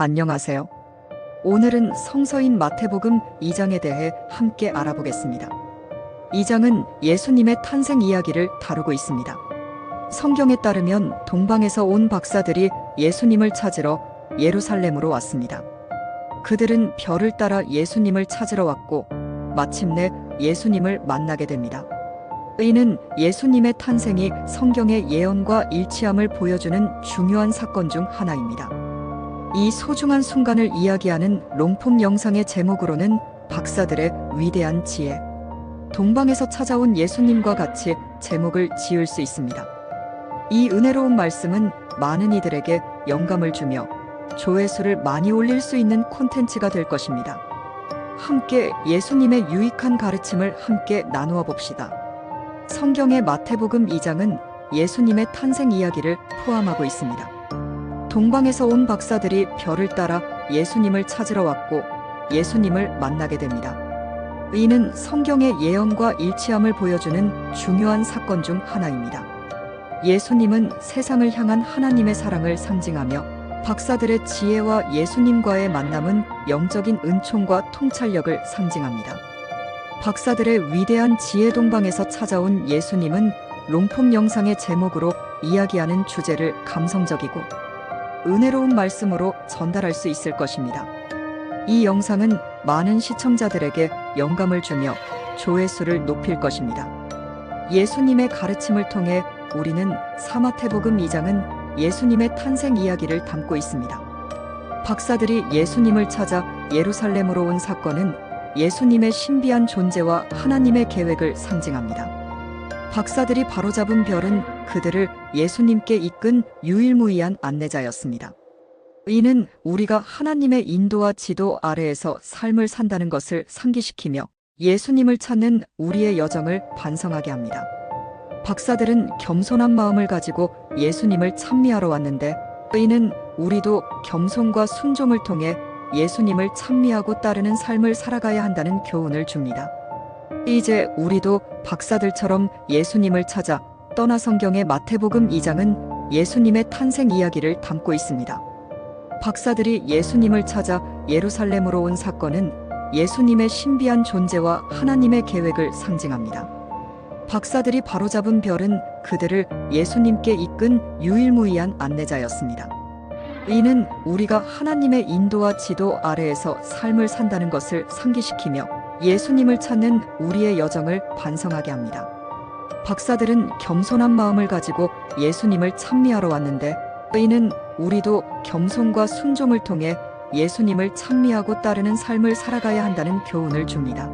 안녕하세요. 오늘은 성서인 마태복음 2장에 대해 함께 알아보겠습니다. 2장은 예수님의 탄생 이야기를 다루고 있습니다. 성경에 따르면 동방에서 온 박사들이 예수님을 찾으러 예루살렘으로 왔습니다. 그들은 별을 따라 예수님을 찾으러 왔고 마침내 예수님을 만나게 됩니다. 이는 예수님의 탄생이 성경의 예언과 일치함을 보여주는 중요한 사건 중 하나입니다. 이 소중한 순간을 이야기하는 롱폼 영상의 제목으로는 박사들의 위대한 지혜, 동방에서 찾아온 예수님과 같이 제목을 지을 수 있습니다. 이 은혜로운 말씀은 많은 이들에게 영감을 주며 조회수를 많이 올릴 수 있는 콘텐츠가 될 것입니다. 함께 예수님의 유익한 가르침을 함께 나누어 봅시다. 성경의 마태복음 2장은 예수님의 탄생 이야기를 포함하고 있습니다. 동방에서 온 박사들이 별을 따라 예수님을 찾으러 왔고 예수님을 만나게 됩니다. 이는 성경의 예언과 일치함을 보여주는 중요한 사건 중 하나입니다. 예수님은 세상을 향한 하나님의 사랑을 상징하며 박사들의 지혜와 예수님과의 만남은 영적인 은총과 통찰력을 상징합니다. 박사들의 위대한 지혜 동방에서 찾아온 예수님은 롱폼 영상의 제목으로 이야기하는 주제를 감성적이고 은혜로운 말씀으로 전달할 수 있을 것입니다. 이 영상은 많은 시청자들에게 영감을 주며 조회수를 높일 것입니다. 예수님의 가르침을 통해 우리는 마태복음 2장은 예수님의 탄생 이야기를 담고 있습니다. 박사들이 예수님을 찾아 예루살렘으로 온 사건은 예수님의 신비한 존재와 하나님의 계획을 상징합니다. 박사들이 바로잡은 별은 그들을 예수님께 이끈 유일무이한 안내자였습니다. 이는 우리가 하나님의 인도와 지도 아래에서 삶을 산다는 것을 상기시키며 예수님을 찾는 우리의 여정을 반성하게 합니다. 박사들은 겸손한 마음을 가지고 예수님을 찬미하러 왔는데 이는 우리도 겸손과 순종을 통해 예수님을 찬미하고 따르는 삶을 살아가야 한다는 교훈을 줍니다. 이제 우리도 박사들처럼 예수님을 찾아 떠나. 성경의 마태복음 2장은 예수님의 탄생 이야기를 담고 있습니다. 박사들이 예수님을 찾아 예루살렘으로 온 사건은 예수님의 신비한 존재와 하나님의 계획을 상징합니다. 박사들이 바로잡은 별은 그들을 예수님께 이끈 유일무이한 안내자였습니다. 이는 우리가 하나님의 인도와 지도 아래에서 삶을 산다는 것을 상기시키며 예수님을 찾는 우리의 여정을 반성하게 합니다. 박사들은 겸손한 마음을 가지고 예수님을 찬미하러 왔는데 이는 우리도 겸손과 순종을 통해 예수님을 찬미하고 따르는 삶을 살아가야 한다는 교훈을 줍니다.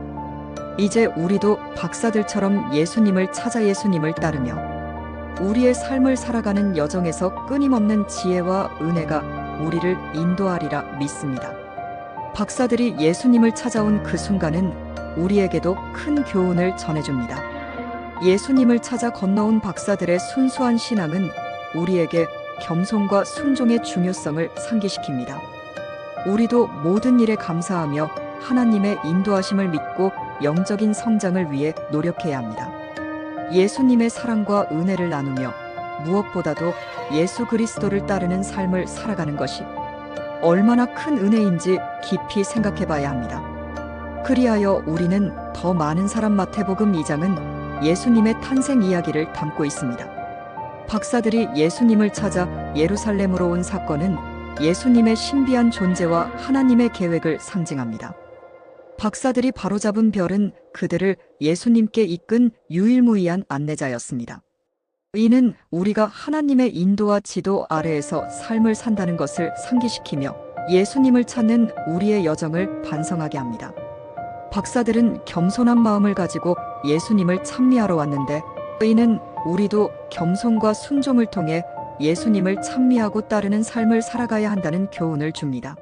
이제 우리도 박사들처럼 예수님을 찾아 예수님을 따르며 우리의 삶을 살아가는 여정에서 끊임없는 지혜와 은혜가 우리를 인도하리라 믿습니다. 박사들이 예수님을 찾아온 그 순간은 우리에게도 큰 교훈을 전해줍니다. 예수님을 찾아 건너온 박사들의 순수한 신앙은 우리에게 겸손과 순종의 중요성을 상기시킵니다. 우리도 모든 일에 감사하며 하나님의 인도하심을 믿고 영적인 성장을 위해 노력해야 합니다. 예수님의 사랑과 은혜를 나누며 무엇보다도 예수 그리스도를 따르는 삶을 살아가는 것이 얼마나 큰 은혜인지 깊이 생각해 봐야 합니다. 그리하여 우리는 더 많은 사람. 마태복음 2장은 예수님의 탄생 이야기를 담고 있습니다. 박사들이 예수님을 찾아 예루살렘으로 온 사건은 예수님의 신비한 존재와 하나님의 계획을 상징합니다. 박사들이 바로잡은 별은 그들을 예수님께 이끈 유일무이한 안내자였습니다. 이는 우리가 하나님의 인도와 지도 아래에서 삶을 산다는 것을 상기시키며 예수님을 찾는 우리의 여정을 반성하게 합니다. 박사들은 겸손한 마음을 가지고 예수님을 찬미하러 왔는데 이는 우리도 겸손과 순종을 통해 예수님을 찬미하고 따르는 삶을 살아가야 한다는 교훈을 줍니다.